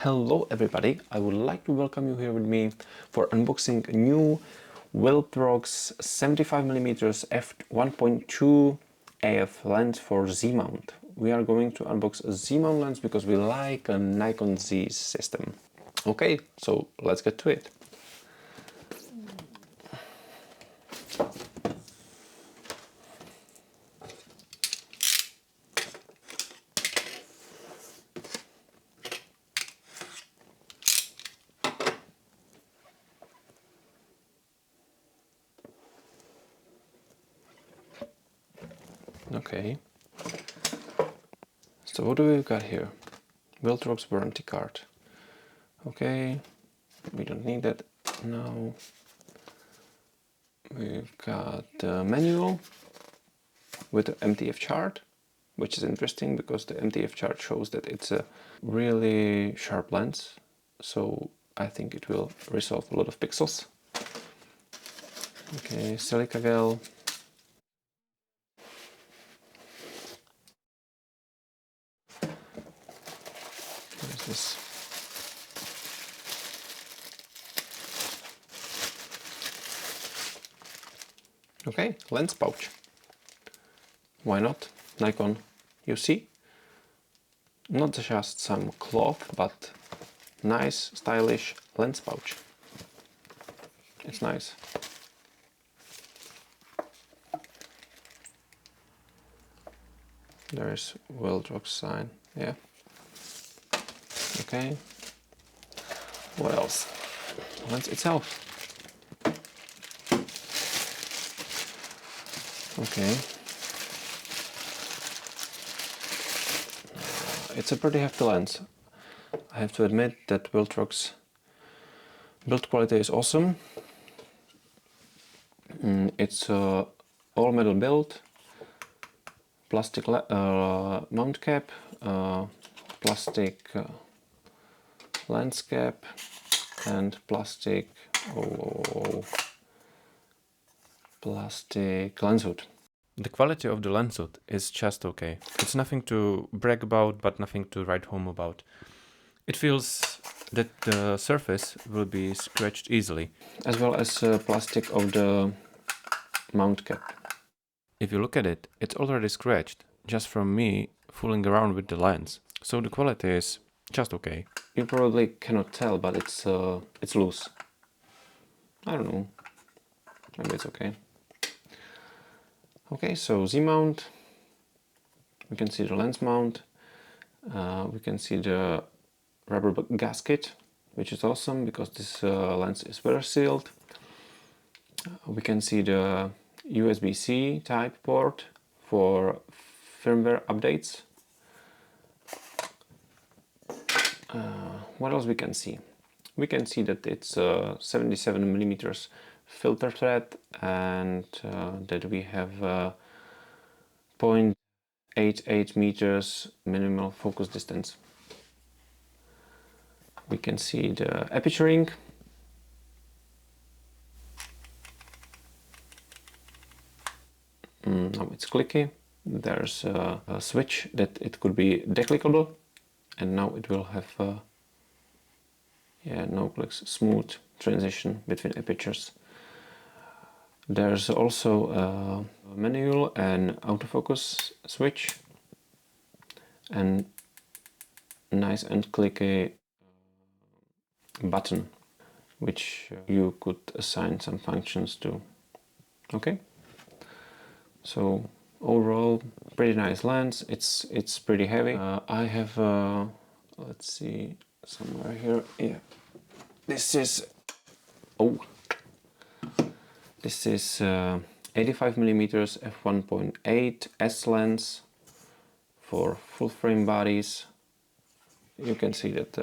Hello everybody, I would like to welcome you here with me for unboxing a new Viltrox 75mm f1.2 AF lens for Z-mount. We are going to unbox a Z-mount lens because we like a Nikon Z system. Okay, so let's get to it. Okay, so what do we got here? Viltrox warranty card. Okay, we don't need that now. We've got the manual with the MTF chart, which is interesting because the MTF chart shows that it's a really sharp lens, so I think it will resolve a lot of pixels. Okay, silica gel. What is this? Okay, lens pouch. Why not? Nikon, you see? Not just some cloth, but nice, stylish lens pouch. It's nice. There's Viltrox sign, yeah. Okay. What else? Lens itself. Okay. It's a pretty hefty lens. I have to admit that Viltrox build quality is awesome. It's a all metal build, plastic mount cap, plastic lens cap, and plastic plastic lens hood. The quality of the lens hood is just okay. It's nothing to brag about, but nothing to write home about. It feels that the surface will be scratched easily, as well as plastic of the mount cap. If you look at it, it's already scratched just from me fooling around with the lens. So the quality is just okay. You probably cannot tell, but it's loose. I don't know. Maybe it's okay. Okay, so Z-mount. We can see the lens mount. We can see the rubber gasket, which is awesome because this lens is weather sealed. We can see the USB-C type port for firmware updates. What else we can see? We can see that it's 77mm filter thread and that we have 0.88 meters minimal focus distance. We can see the aperture ring. Now it's clicky. There's a switch that it could be declickable, and now it will have no clicks, smooth transition between apertures. There's also a manual and autofocus switch, and nice and clicky button, which you could assign some functions to. Okay, so overall pretty nice lens. It's pretty heavy. I have let's see, somewhere here, yeah, this is 85mm f1.8 S lens for full frame bodies. You can see that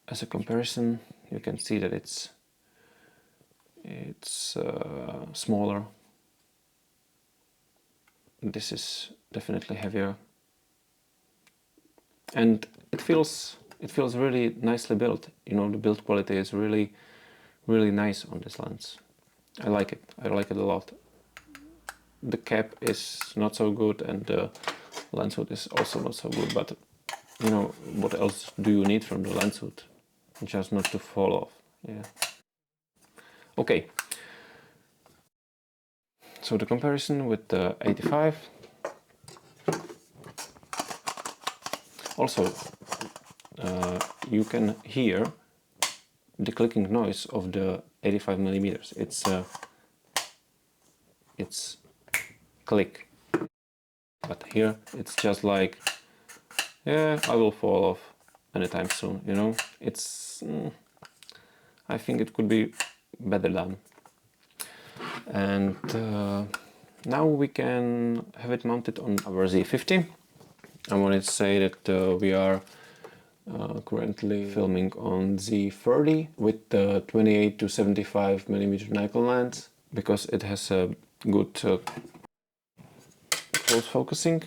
as a comparison, you can see that it's smaller. This is definitely heavier, and it feels really nicely built. You know, the build quality is really nice on this lens. I like it. I like it a lot. The cap is not so good, and the lens hood is also not so good, but you know, what else do you need from the lens hood? Just not to fall off. Yeah. Okay. So the comparison with the 85. Also, you can hear the clicking noise of the 85 millimeters. It's click, but here it's just like, yeah, I will fall off anytime soon. You know, it's. I think it could be better done. And now we can have it mounted on our Z50. I wanted to say that we are currently filming on Z30 with the 28 to 75 millimeter Nikon lens because it has a good close focusing,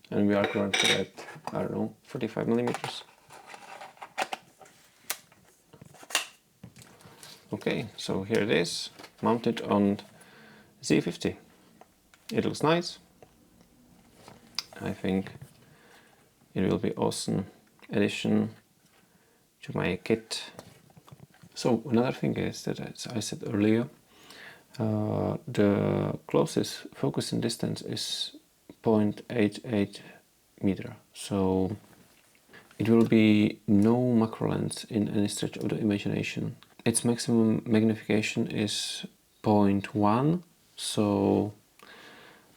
and we are currently at, I don't know, 45 millimeters. Okay, so here it is, mounted on Z50. It looks nice. I think it will be awesome addition to my kit. So another thing is that, as I said earlier, the closest focusing distance is 0.88 meter. So it will be no macro lens in any stretch of the imagination. Its maximum magnification is 0.1, so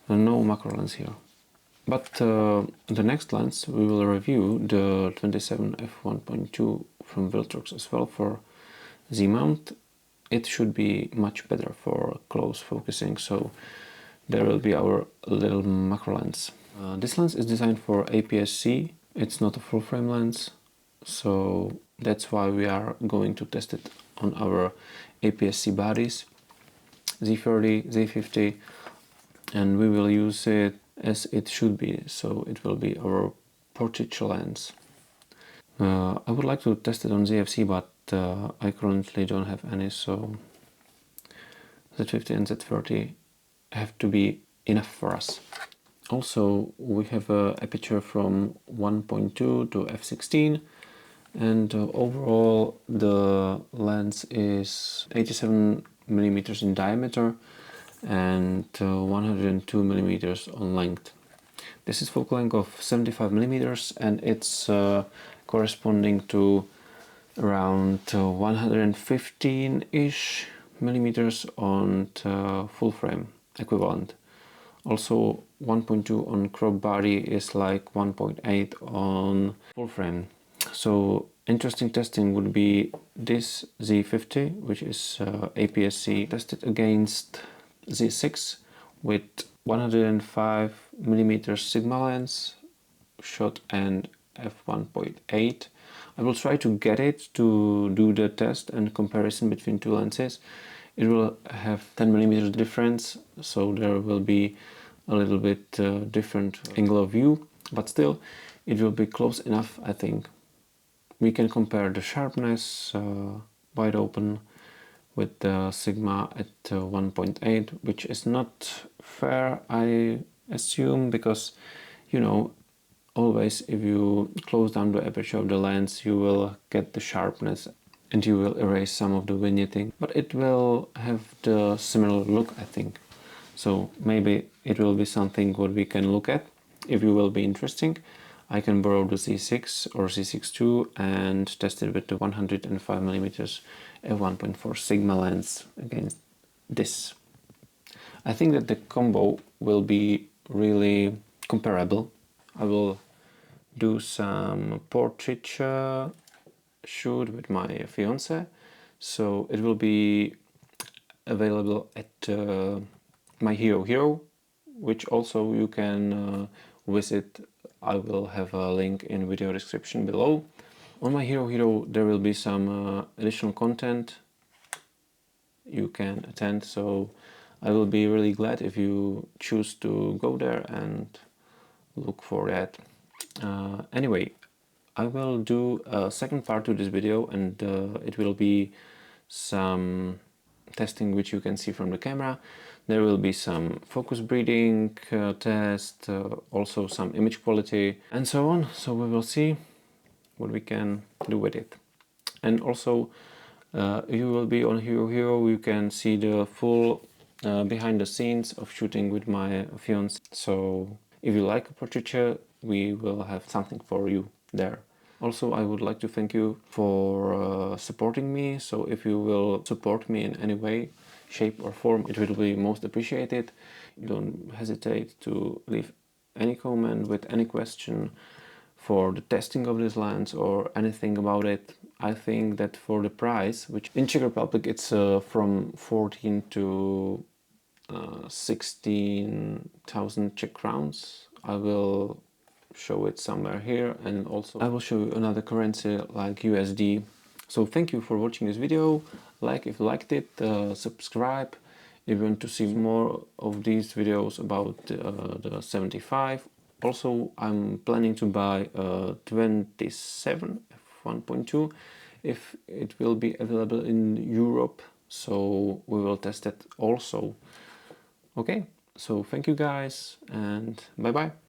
no macro lens here. But the next lens we will review, the 27 f1.2 from Viltrox as well for Z-mount. It should be much better for close focusing, so there will be our little macro lens. This lens is designed for APS-C. It's not a full frame lens, so that's why we are going to test it on our APS-C bodies, Z30, Z50, and we will use it as it should be, so it will be our portrait lens. I would like to test it on ZFC, but I currently don't have any, so Z50 and Z30 have to be enough for us. Also, we have a aperture from 1.2 to f16, and overall the lens is 87 millimeters in diameter and 102 millimeters on length. This is focal length of 75 millimeters, and it's corresponding to around 115-ish millimeters on full frame equivalent. Also 1.2 on crop body is like 1.8 on full frame. So interesting testing would be this Z50, which is APS-C, tested against Z6 with 105 millimeters Sigma lens, shot and f1.8. I will try to get it to do the test and comparison between two lenses. It will have 10 millimeters difference, so there will be a little bit different angle of view, but still it will be close enough, I think. We can compare the sharpness wide open with the Sigma at 1.8, which is not fair, I assume, because, you know, always if you close down the aperture of the lens, you will get the sharpness and you will erase some of the vignetting, but it will have the similar look, I think. So maybe it will be something what we can look at. If you will be interesting, I can borrow the Z6 or Z6 II and test it with the 105 millimeters f1.4 Sigma lens against this. I think that the combo will be really comparable. I will do some portrait shoot with my fiance, so it will be available at my Hero, which also you can visit. I will have a link in video description below. On my Hero there will be some additional content you can attend, so I will be really glad if you choose to go there and look for that. Anyway, I will do a second part to this video, and it will be some testing which you can see from the camera. There will be some focus breeding test, also some image quality and so on. So we will see what we can do with it. And also you will be on Hero Hero, you can see the full behind the scenes of shooting with my fiance. So if you like a portraiture, we will have something for you there. Also, I would like to thank you for supporting me. So if you will support me in any way, shape or form, it will be most appreciated. Don't hesitate to leave any comment with any question for the testing of this lens or anything about it. I think that for the price, which in Czech Republic it's from 14 to 16,000 Czech crowns. I will show it somewhere here, and also I will show you another currency like USD. So thank you for watching this video. Like if you liked it, subscribe if you want to see more of these videos about the 75. Also, I'm planning to buy a 27 f1.2 if it will be available in Europe, so we will test it also. Okay, so thank you guys and bye bye.